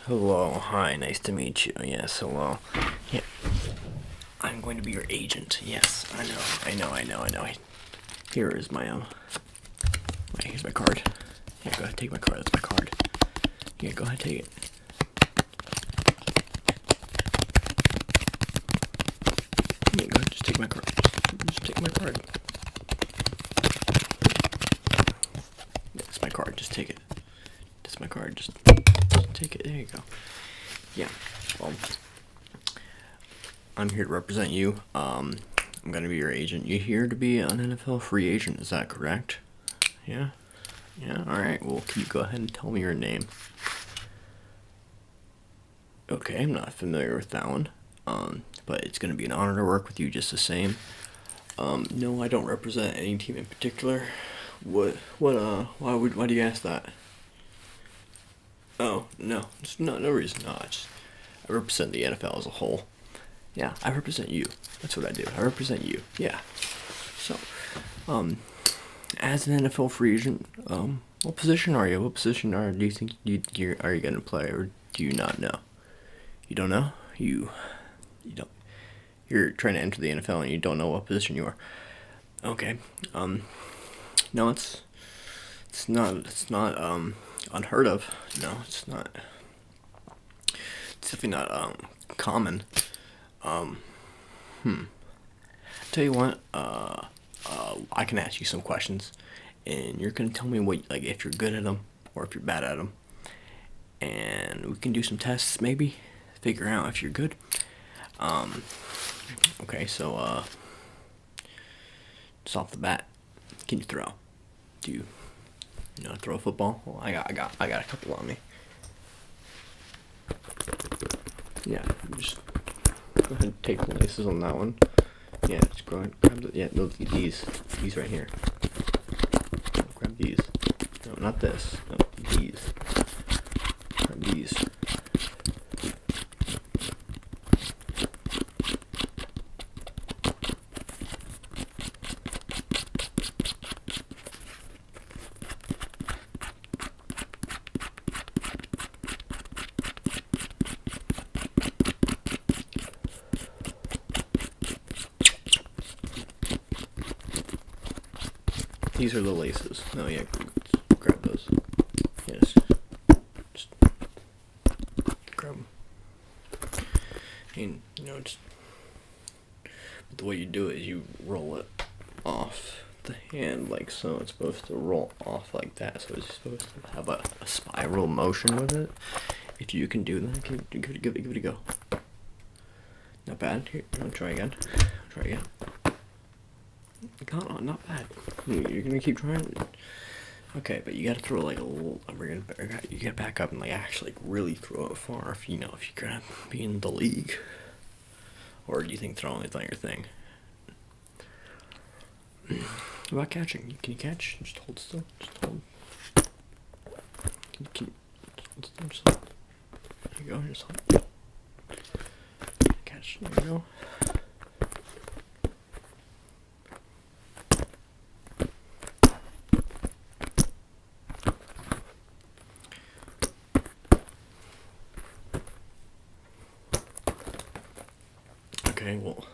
Hello, hi, nice to meet you. Yes, hello. Yeah, I'm going to be your agent. Yes, I know. Here is my here's my card. Yeah, go ahead, take my card. That's my card. Yeah, go ahead, take it. Yeah, go ahead, just take my card. Just take my card. That's my card. Just take it. That's my card. Just take it. There you go. Yeah. Well, I'm here to represent you. I'm gonna be your agent. You're here to be an NFL free agent. Is that correct? Yeah. Yeah. All right. Well, can you go ahead and tell me your name? Okay, I'm not familiar with that one. But it's gonna be an honor to work with you just the same. No, I don't represent any team in particular. Why do you ask that? Oh, no, just no reason. No, I represent the NFL as a whole. Yeah, I represent you. That's what I do. I represent you. Yeah. So, as an NFL free agent, what position are you? What position do you think are you gonna play, or do you not know? You don't know? You don't. You're trying to enter the NFL and you don't know what position you are. Okay. No, it's not unheard of. No, it's not. It's definitely not common. Tell you what. I can ask you some questions, and you're gonna tell me what, like, if you're good at them or if you're bad at them, and we can do some tests maybe, figure out if you're good. Okay, so just off the bat, can you throw? Do you know throw a football? Well, I got a couple on me. Yeah, just go ahead and take the laces on that one. Yeah, just go ahead and grab these right here. Grab these. No, not this. No, these. Grab these. These are the laces. No, yeah, grab those. Yes, just grab them. And, just the way you do it is you roll it off the hand like so. It's supposed to roll off like that, so it's supposed to have a spiral motion with it. If you can do that, give it a go. Not bad. Here, try again. Try again. God, not bad. You're gonna keep trying. Okay, but you gotta throw like a little. You gotta back up and like actually really throw it far if you're gonna be in the league. Or do you think throwing is not your thing? What about catching? Can you catch? Just hold still. Just hold. Can you hold still? Just hold. There you go. Just hold. Catch. There you go. Okay, well,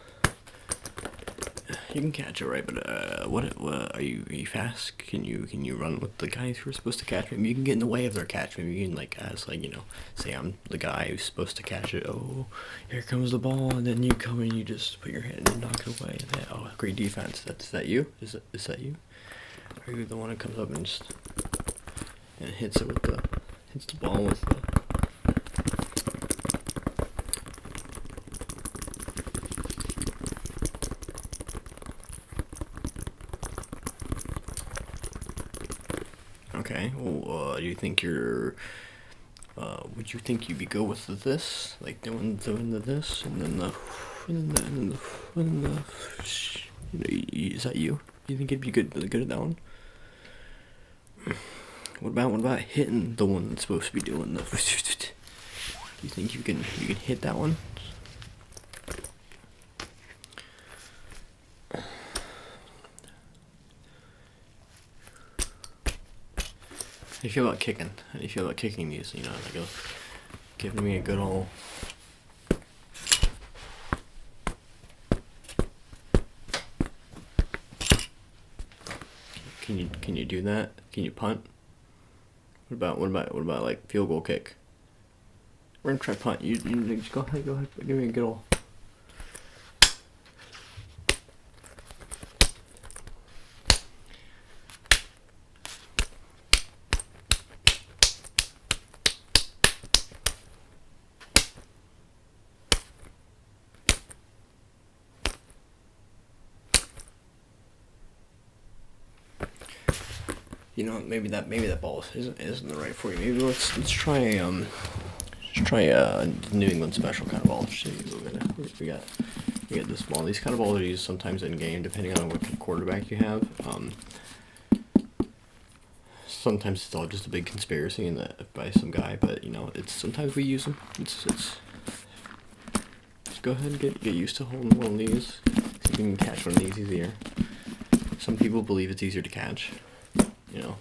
you can catch it, right? But what are you fast? Can you run with the guys who are supposed to catch? Maybe you can get in the way of their catch. Maybe you can say I'm the guy who's supposed to catch it. Oh, here comes the ball, and then you come and you just put your hand and knock it away. Oh, great defense. Is that you? Is that you? Are you the one who comes up and just hits the ball with the? Okay, well, do you think would you think you'd be good with this? Like doing the this, and then is that you? Do you think you'd be good at that one? What about hitting the one that's supposed to be doing the? Do you think you can hit that one? How do you feel about kicking? How do you feel about kicking these? Like giving me a good old. Can you do that? Can you punt? What about like field goal kick? We're gonna try punt. You just go ahead. Give me a good old. You know, maybe that ball isn't the right for you. Maybe let's try a New England special kind of ball. We got this ball. These kind of balls are used sometimes in game, depending on what quarterback you have. Sometimes it's all just a big conspiracy by some guy, but you know, sometimes we use them. It's just go ahead and get used to holding one of these. See if you can catch one of these easier. Some people believe it's easier to catch. You know.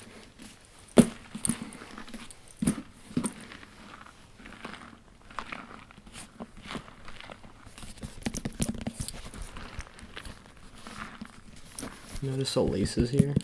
Notice the laces here.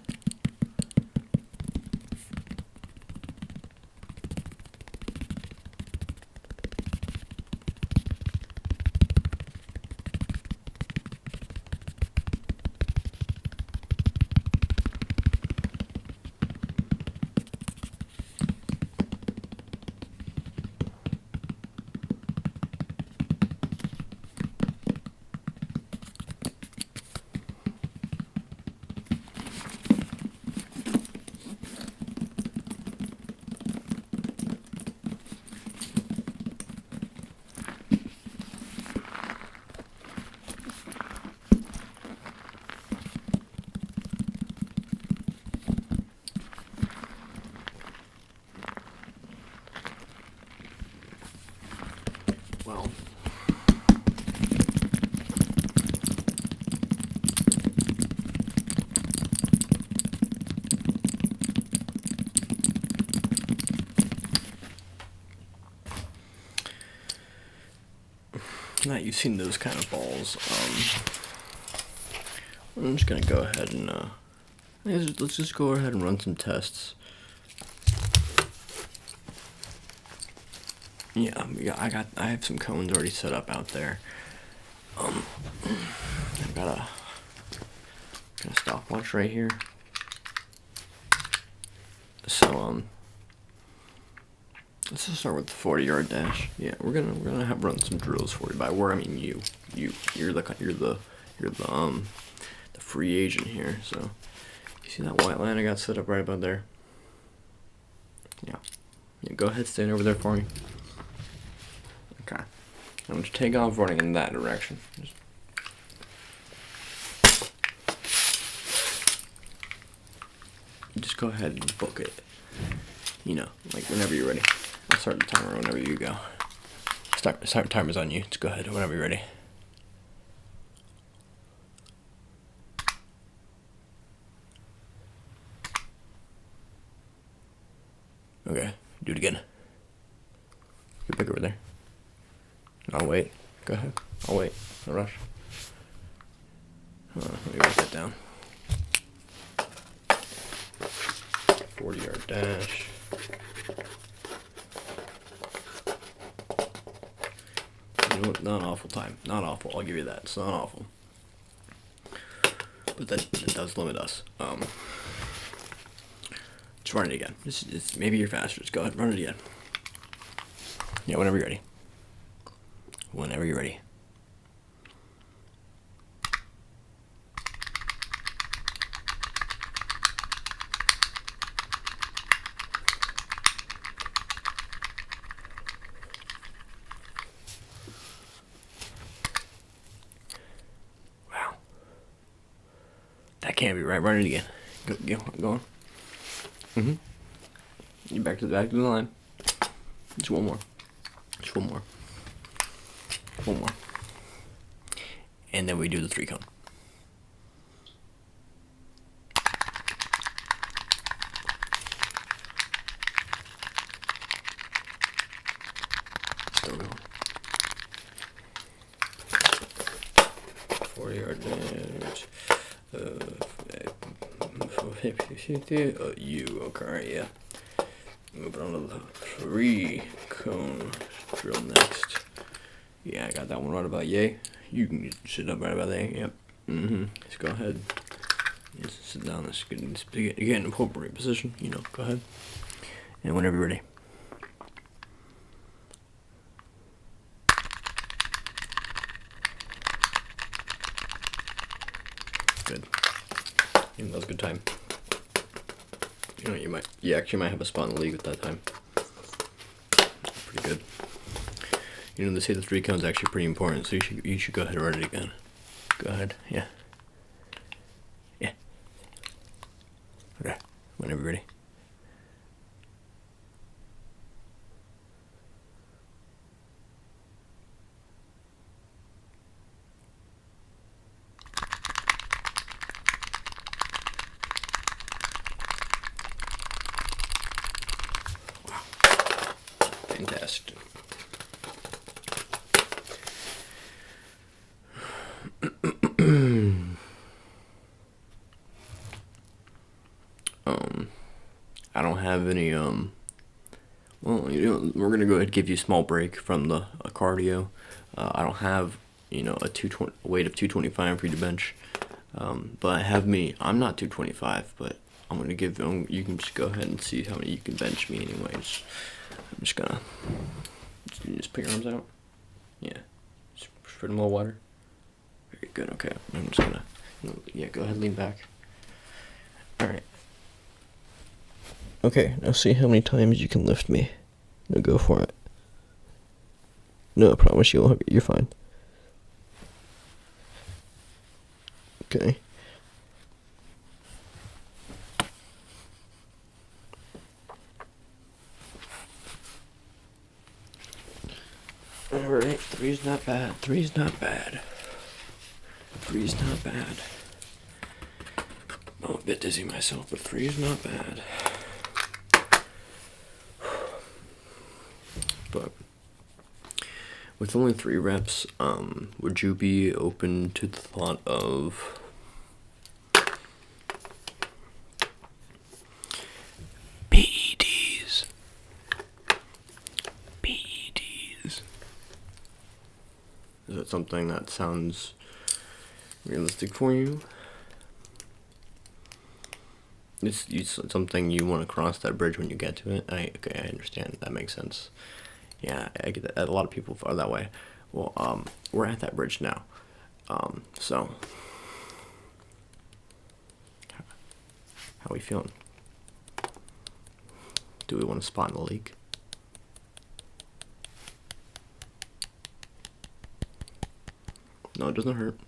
Well, not you've seen those kind of balls. I'm just gonna go ahead and let's just go ahead and run some tests. Yeah, I have some cones already set up out there. I've got a stopwatch right here. So let's just start with the 40-yard dash. Yeah, we're gonna have run some drills for you. By where I mean you're the free agent here. So you see that white line I got set up right about there? Yeah, go ahead, stand over there for me. Okay, I'm just take off running in that direction. Just go ahead and book it. You know, like whenever you're ready. I'll start the timer whenever you go. Start timer's on you. Just go ahead whenever you're ready. Okay, do it again. Get back over there. I'll wait. Go ahead. I'll wait. No rush. Let me write that down. 40-yard dash. You know what? Not an awful time. Not awful. I'll give you that. It's not awful. But that does limit us. Just run it again. Maybe you're faster. Just go ahead and run it again. Yeah, whenever you're ready. Whenever you're ready. Wow. That can't be right. Run it again. Go on. You back to the line. Just one more. Just one more. One more. And then we do the 3 cone. You. Okay, right, yeah. Moving on to the 3-cone drill next. Yeah, I got that one right about yay. You can sit up right about there. Yep. Just go ahead. Just sit down. Let's get in an appropriate position. Go ahead. And whenever you're ready. Good. That was a good time. You actually might have a spot in the league at that time. Pretty good. They say the 3 count is actually pretty important, so you should go ahead and write it again. Go ahead, yeah. Yeah. Okay, whenever you're ready. Wow. Fantastic. I don't have any, well, we're gonna go ahead and give you a small break from the cardio. I don't have, a weight of 225 for you to bench, but I have me. I'm not 225, but I'm gonna give you. You can just go ahead and see how many you can bench me, anyways. I'm just gonna. Just put your arms out. Yeah. Just spread them a little wider. Very good. Okay. I'm just gonna. Yeah. Go ahead. Lean back. All right. Okay, now see how many times you can lift me. Now go for it. No, I promise you're fine. Okay. Alright, 3's not bad. 3's not bad. 3's not bad. I'm a bit dizzy myself, but 3's not bad. But with only 3 reps, would you be open to the thought of PEDs? PEDs. Is that something that sounds realistic for you? It's something you want to cross that bridge when you get to it. I understand. That makes sense. Yeah, I get that. A lot of people are that way. Well, we're at that bridge now. So how are we feeling? Do we want to spot in the league? No, it doesn't hurt.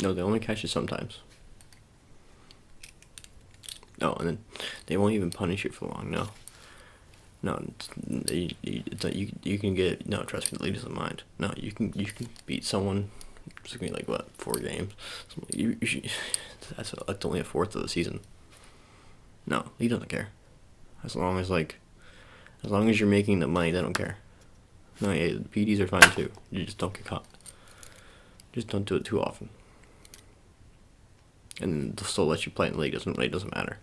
No, they only catch you sometimes. No, and then they won't even punish you for long. No, you can get, no, trust me, the league doesn't mind. No, you can beat someone. It's gonna be like what, 4 games? You should, that's only a fourth of the season. No, he doesn't care. As long as you're making the money, they don't care. No, yeah, the PDs are fine too. You just don't get caught. Just don't do it too often. And then they'll still let you play in the league. It doesn't matter.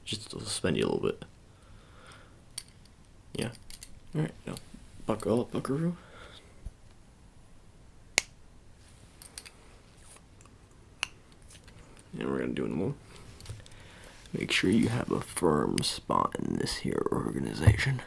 Just to suspend you a little bit. Yeah. Alright, now buckle up, buckaroo. And we're gonna do it more. Make sure you have a firm spot in this here organization.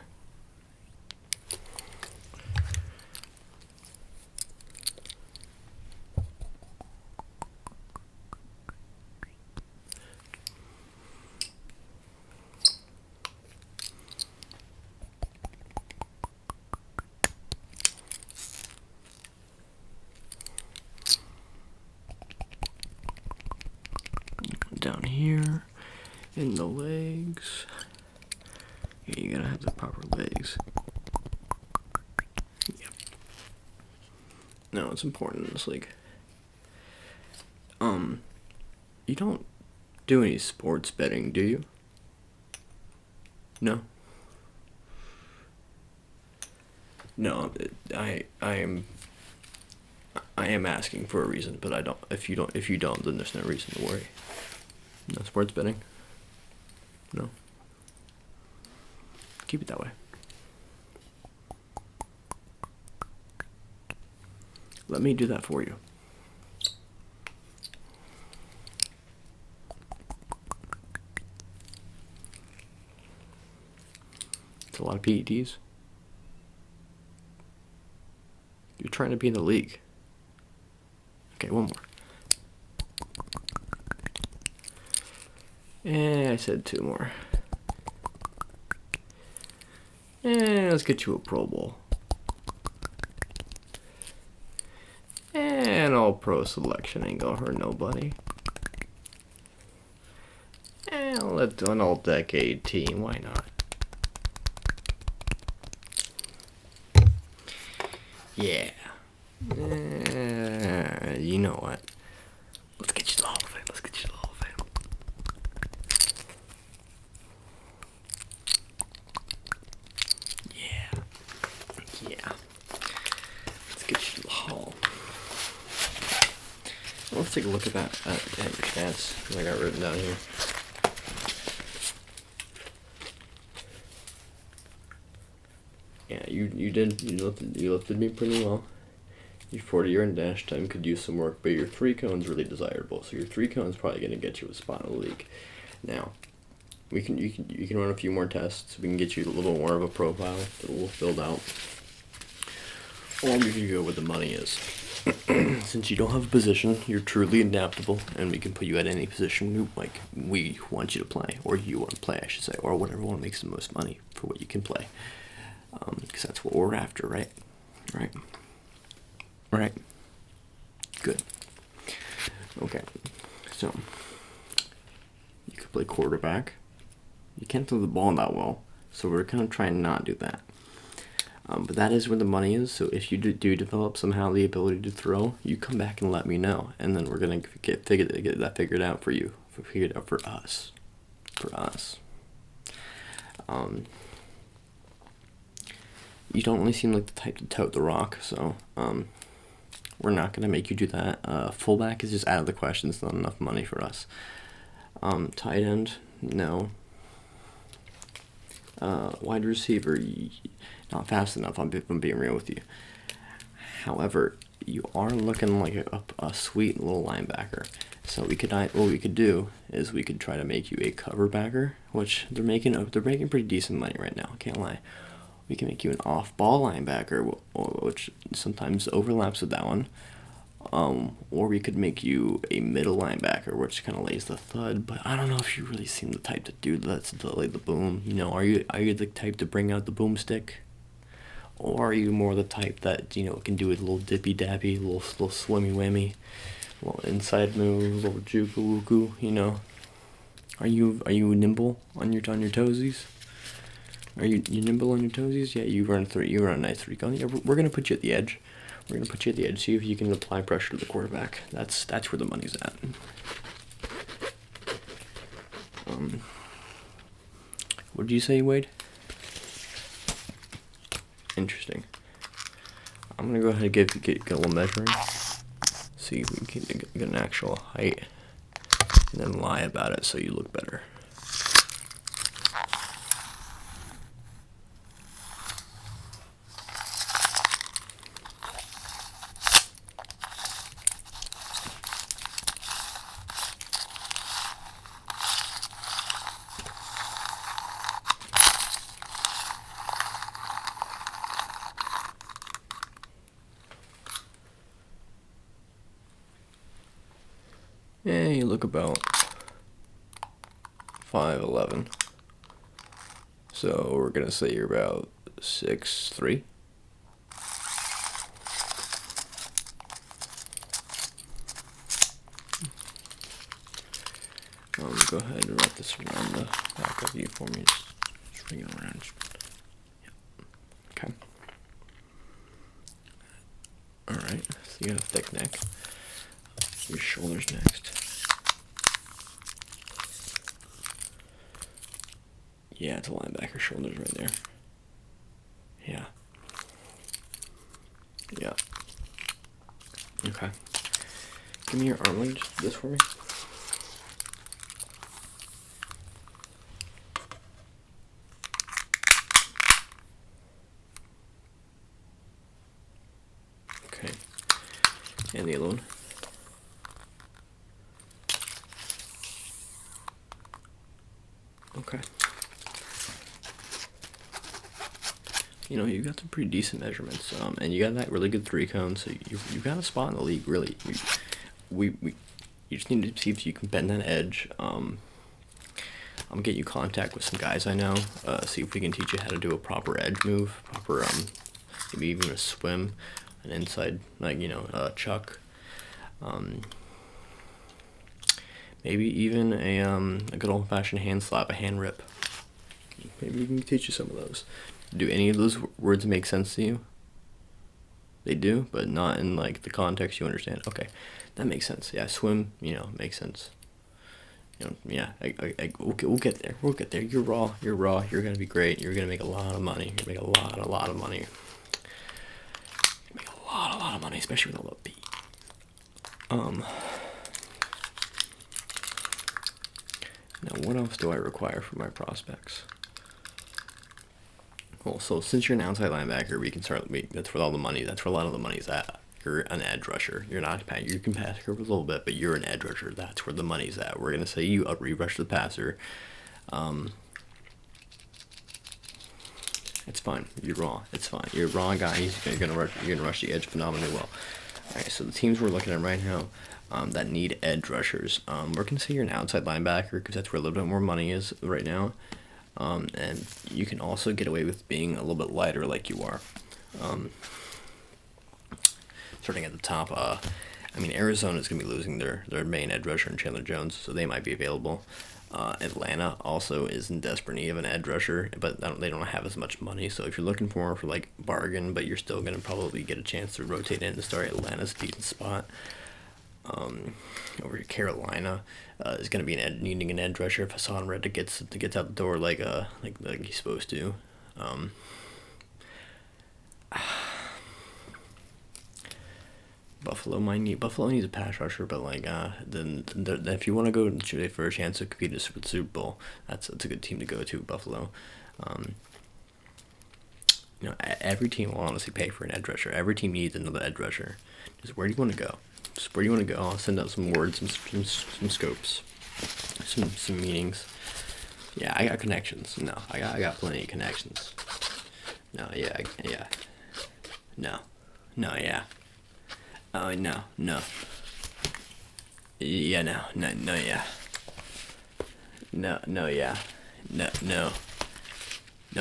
Down here in the legs. Yeah, you gotta have the proper legs. Yep. No, it's important in this league. You don't do any sports betting, do you? No. No, I am. I am asking for a reason, but I don't. If you don't, then there's no reason to worry. No sports betting. No. Keep it that way. Let me do that for you. It's a lot of PEDs. You're trying to be in the league. Okay, one more. And I said two more. And let's get you a Pro Bowl. And all pro selection ain't gonna hurt nobody. And let's do an all-decade team, why not? Yeah. You know what? Let's get you the Hall of Fame. Let's get you the Hall of Fame. Yeah. Yeah. Let's get you to the Hall. Let's take a look at that at your stats that I got written down here. Yeah, you lifted me pretty well. Your 40-yard dash time could use some work, but your 3 cone's really desirable. So your 3 cone's probably gonna get you a spot in the league. Now, you can run a few more tests. We can get you a little more of a profile that we'll build out. Or we can go where the money is. Since you don't have a position, you're truly adaptable, and we can put you at any position we want you to play, or you want to play, I should say, or whatever one makes the most money for what you can play. Because that's what we're after, right? Right. Good. Okay. So you could play quarterback. You can't throw the ball that well, so we're gonna try and not do that. But that is where the money is. So if you do develop somehow the ability to throw, you come back and let me know, and then we're gonna get that figured out for you, for us. You don't really seem like the type to tote the rock, so we're not gonna make you do that. Fullback is just out of the question. It's not enough money for us. Tight end, no. Wide receiver, not fast enough. I'm being real with you. However, you are looking like a sweet little linebacker. So what we could do is we could try to make you a cover backer, which they're making pretty decent money right now. Can't lie. We can make you an off-ball linebacker, which sometimes overlaps with that one. Or we could make you a middle linebacker, which kind of lays the thud. But I don't know if you really seem the type to do that, to lay the boom. You know, are you the type to bring out the boomstick, or are you more the type that can do a little dippy dappy, little swimmy whammy, little inside move, little juku wuku? Are you nimble on your toesies? Are you nimble on your toesies? Yeah, you run a nice 3 cone. Yeah, we're gonna put you at the edge. See if you can apply pressure to the quarterback. That's where the money's at. What did you say you weighed? Interesting. I'm gonna go ahead and get a little measuring. See if we can get an actual height, and then lie about it so you look better. Yeah, you look about 5'11". So we're gonna say you're about 6'3". Go ahead and wrap this around the back of you for me. Just bring it around. Yep. Okay. Alright, so you got a thick neck. Your shoulders next. Yeah, it's a linebacker shoulders right there. Yeah. Okay. Give me your arm length. Just do this for me. Okay. And the other one. Okay. You know, you got some pretty decent measurements, and you got that really good 3-cone, so you've got a spot in the league, really. You just need to see if you can bend that edge. I'm gonna get you contact with some guys I know, see if we can teach you how to do a proper edge move, proper, maybe even a swim, an inside, like, you know, chuck. Maybe even a good old-fashioned hand slap, a hand rip. Maybe we can teach you some of those. Do any of those words make sense to you? They do, but not in, like, the context you understand. Okay, that makes sense. Yeah, swim, you know, makes sense. You know, yeah, we'll get there. We'll get there. You're raw. You're gonna be great. You're gonna make a lot of money. You're gonna make a lot of money. Make a lot of money, especially with all the beat. Now, what else do I require for my prospects? Well, so since you're an outside linebacker, we can start. That's where all the money. That's where a lot of the money's at. You're an edge rusher. You're not. You can pass cover a little bit, but you're an edge rusher. That's where the money's at. We're gonna say you rush the passer. It's fine. You're raw. It's fine. You're a raw guy. You're gonna rush the edge phenomenally well. All right. So the teams we're looking at right now, that need edge rushers. We're gonna say you're an outside linebacker because that's where a little bit more money is right now. And you can also get away with being a little bit lighter like you are. Starting at the top, I mean, Arizona is going to be losing their main edge rusher in Chandler Jones, so they might be available. Atlanta also is in desperate need of an edge rusher, but they don't have as much money, so if you're looking for like bargain, but you're still going to probably get a chance to rotate in and start, Atlanta's a decent spot. Over to Carolina is going to be needing an edge rusher if Hassan Reddick gets out the door like he's supposed to. Buffalo needs a pass rusher, but like then if you want to go for a chance to compete for the Super Bowl, that's a good team to go to, Buffalo. You know, every team will honestly pay for an edge rusher. Every team needs another edge rusher. Just where do you want to go? Just where do you want to go? I'll send out some words, some scopes, some meetings. Yeah, I got connections. No, I got plenty of connections. No, yeah. No, yeah. Oh, no. Yeah, no, yeah. No, yeah. No. No,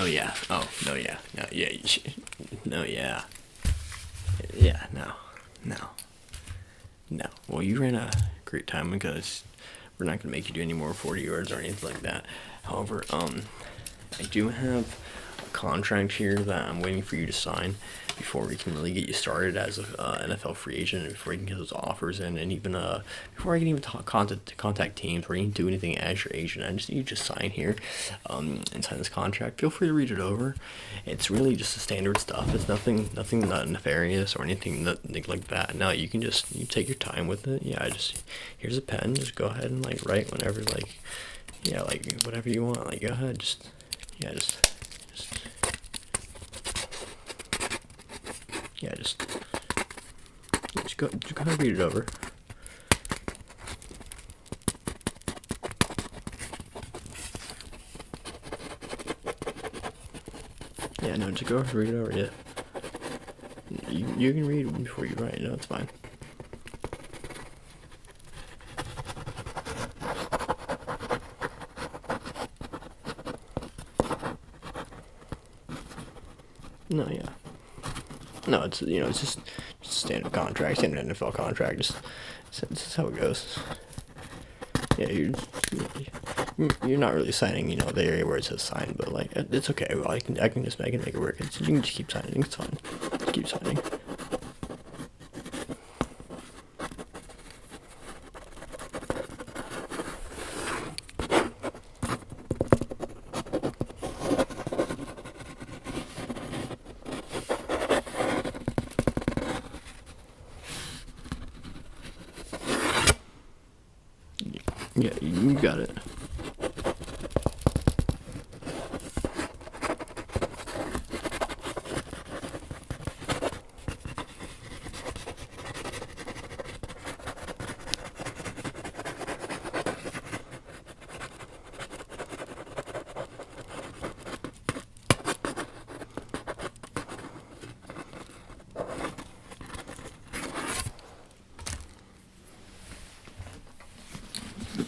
yeah. Oh, no, yeah. No, yeah. No, yeah. Yeah, no. Well, you ran a great time because we're not going to make you do any more 40 yards or anything like that. However, I do have a contract here that I'm waiting for you to sign before we can really get you started as an NFL free agent, and before you can get those offers in, and even before I can even contact teams or even do anything as your agent. I just need you to sign here and sign this contract. Feel free to read it over. It's really just the standard stuff. It's nothing not nefarious or anything like that. No, you take your time with it. Yeah, here's a pen. Just go ahead and write whenever whatever you want. Go ahead. Just go ahead and read it over. Yeah, no, just go ahead and read it over, yeah. You can read before you write, no, it's fine. No, yeah. No, it's just a standard contract, standard NFL contract. Just that's how it goes. Yeah, you're not really signing, the area where it says sign, but it's okay. Well, I can make it work. You can just keep signing. It's fine. Just keep signing. You got it.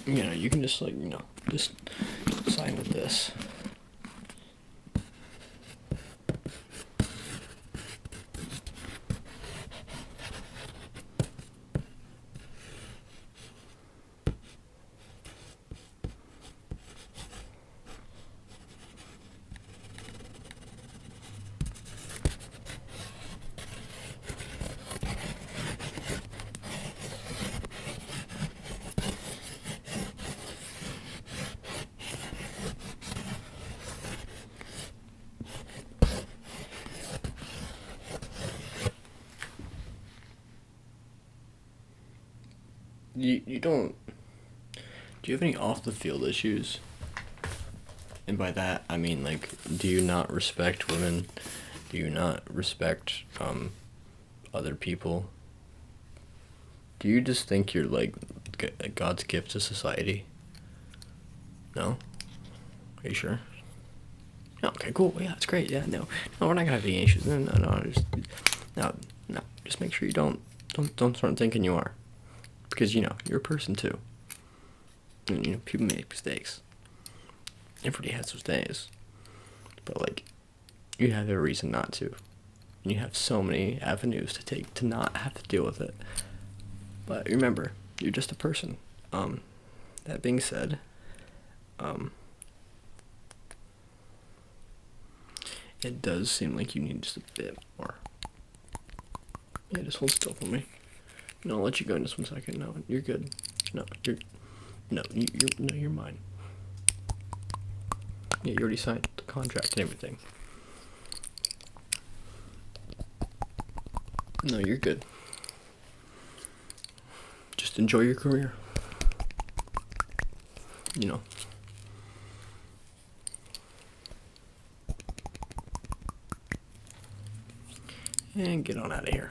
You know, you can just like, you know, just sign with this. You don't. Do you have any off the field issues? And by that I mean, like, do you not respect women? Do you not respect other people? Do you just think you're like God's gift to society? No? Are you sure? Okay, cool. Yeah, that's great. Yeah, no, we're not gonna have any issues. No. Just make sure you don't start thinking you are, because you know you're a person too. And, you know, people make mistakes. Everybody has those days, but like, you have a reason not to. And you have so many avenues to take to not have to deal with it. But remember, you're just a person. That being said, it does seem like you need just a bit more. Yeah, just hold still for me. No, I'll let you go in just 1 second. No, you're good. You're mine. Yeah, you already signed the contract and everything. No, you're good. Just enjoy your career. You know. And get on out of here.